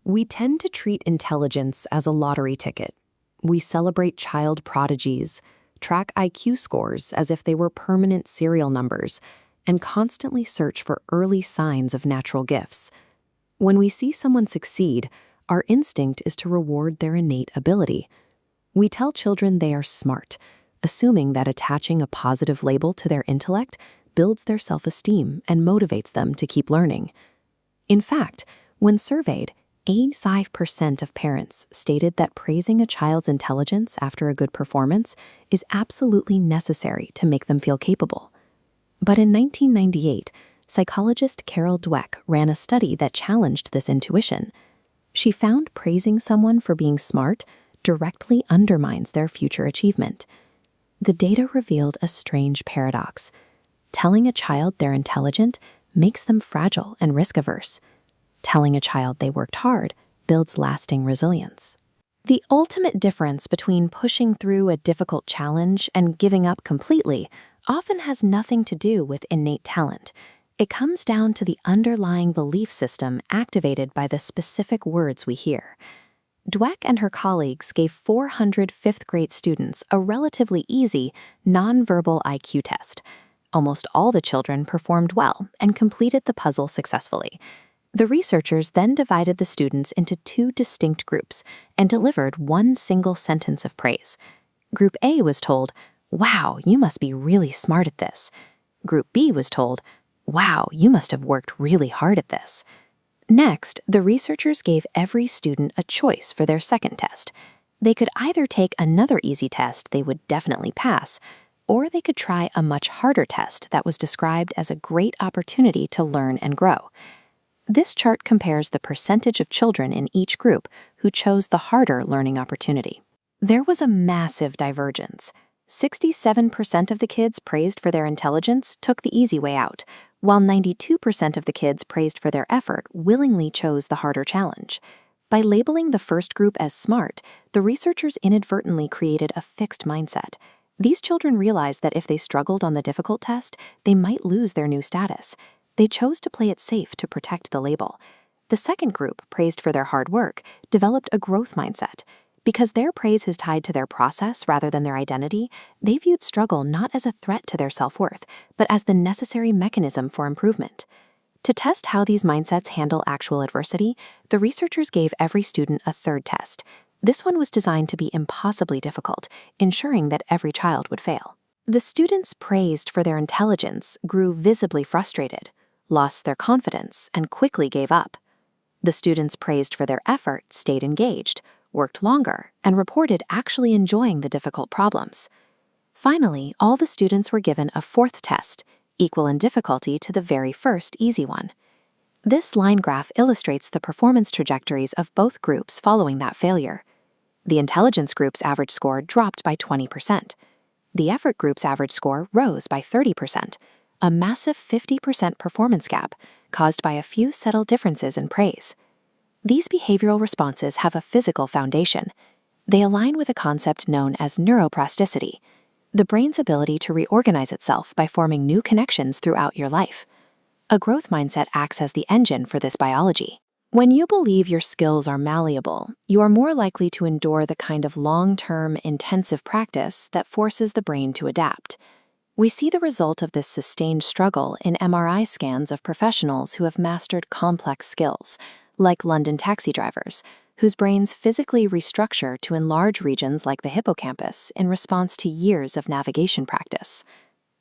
We tend to treat intelligence as a lottery ticket. We celebrate child prodigies, track IQ scores as if they were permanent serial numbers, and constantly search for early signs of natural gifts. When we see someone succeed, our instinct is to reward their innate ability. We tell children they are smart, assuming that attaching a positive label to their intellect builds their self-esteem and motivates them to keep learning. In fact, when surveyed, 85% of parents stated that praising a child's intelligence after a good performance is absolutely necessary to make them feel capable. But in 1998, psychologist Carol Dweck ran a study that challenged this intuition. She found praising someone for being smart directly undermines their future achievement. The data revealed a strange paradox. Telling a child they're intelligent makes them fragile and risk-averse. Telling a child they worked hard builds lasting resilience. The ultimate difference between pushing through a difficult challenge and giving up completely often has nothing to do with innate talent. It comes down to the underlying belief system activated by the specific words we hear. Dweck and her colleagues gave 400 fifth-grade students a relatively easy, nonverbal IQ test. Almost all the children performed well and completed the puzzle successfully. The researchers then divided the students into two distinct groups and delivered one single sentence of praise. Group A was told, "Wow, you must be really smart at this." Group B was told, "Wow, you must have worked really hard at this." Next, the researchers gave every student a choice for their second test. They could either take another easy test they would definitely pass, or they could try a much harder test that was described as a great opportunity to learn and grow. This chart compares the percentage of children in each group who chose the harder learning opportunity. There was a massive divergence. 67% of the kids praised for their intelligence took the easy way out, while 92% of the kids praised for their effort willingly chose the harder challenge. By labeling the first group as smart, the researchers inadvertently created a fixed mindset. These children realized that if they struggled on the difficult test, they might lose their new status. They chose to play it safe to protect the label. The second group, praised for their hard work, developed a growth mindset. Because their praise is tied to their process rather than their identity, they viewed struggle not as a threat to their self-worth, but as the necessary mechanism for improvement. To test how these mindsets handle actual adversity, the researchers gave every student a third test. This one was designed to be impossibly difficult, ensuring that every child would fail. The students praised for their intelligence grew visibly frustrated, lost their confidence, and quickly gave up. The students praised for their effort stayed engaged, worked longer, and reported actually enjoying the difficult problems. Finally, all the students were given a fourth test, equal in difficulty to the very first easy one. This line graph illustrates the performance trajectories of both groups following that failure. The intelligence group's average score dropped by 20%. The effort group's average score rose by 30%, a massive 50% performance gap caused by a few subtle differences in praise. These behavioral responses have a physical foundation. They align with a concept known as neuroplasticity, the brain's ability to reorganize itself by forming new connections throughout your life. A growth mindset acts as the engine for this biology. When you believe your skills are malleable, you are more likely to endure the kind of long-term, intensive practice that forces the brain to adapt. We see the result of this sustained struggle in MRI scans of professionals who have mastered complex skills, like London taxi drivers, whose brains physically restructure to enlarge regions like the hippocampus in response to years of navigation practice.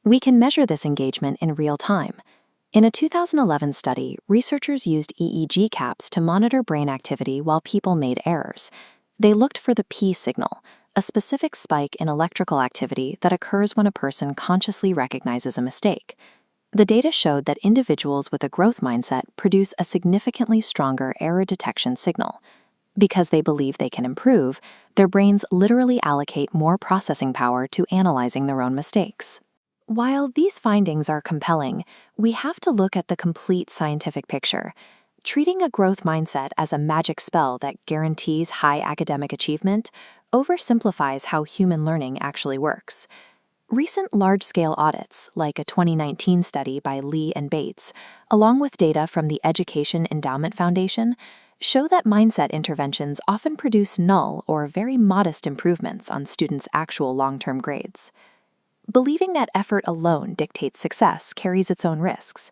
We can measure this engagement in real time. In a 2011 study, researchers used EEG caps to monitor brain activity while people made errors. They looked for the P signal, a specific spike in electrical activity that occurs when a person consciously recognizes a mistake. The data showed that individuals with a growth mindset produce a significantly stronger error detection signal. Because they believe they can improve, their brains literally allocate more processing power to analyzing their own mistakes. While these findings are compelling, we have to look at the complete scientific picture. Treating a growth mindset as a magic spell that guarantees high academic achievement oversimplifies how human learning actually works. Recent large-scale audits, like a 2019 study by Lee and Bates, along with data from the Education Endowment Foundation, show that mindset interventions often produce null or very modest improvements on students' actual long-term grades. Believing that effort alone dictates success carries its own risks.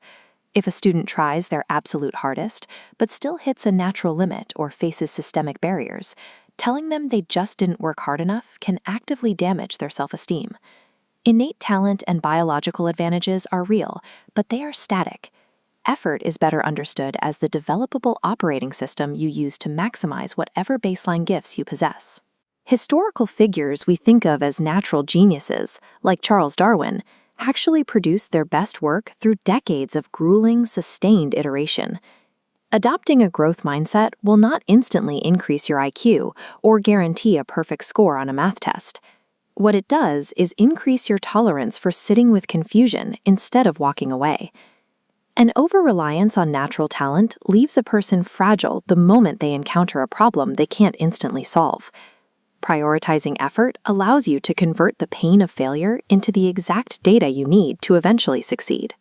If a student tries their absolute hardest, but still hits a natural limit or faces systemic barriers, telling them they just didn't work hard enough can actively damage their self-esteem. Innate talent and biological advantages are real, but they are static. Effort is better understood as the developable operating system you use to maximize whatever baseline gifts you possess. Historical figures we think of as natural geniuses, like Charles Darwin, actually produced their best work through decades of grueling, sustained iteration. Adopting a growth mindset will not instantly increase your IQ or guarantee a perfect score on a math test. What it does is increase your tolerance for sitting with confusion instead of walking away. An over-reliance on natural talent leaves a person fragile the moment they encounter a problem they can't instantly solve. Prioritizing effort allows you to convert the pain of failure into the exact data you need to eventually succeed.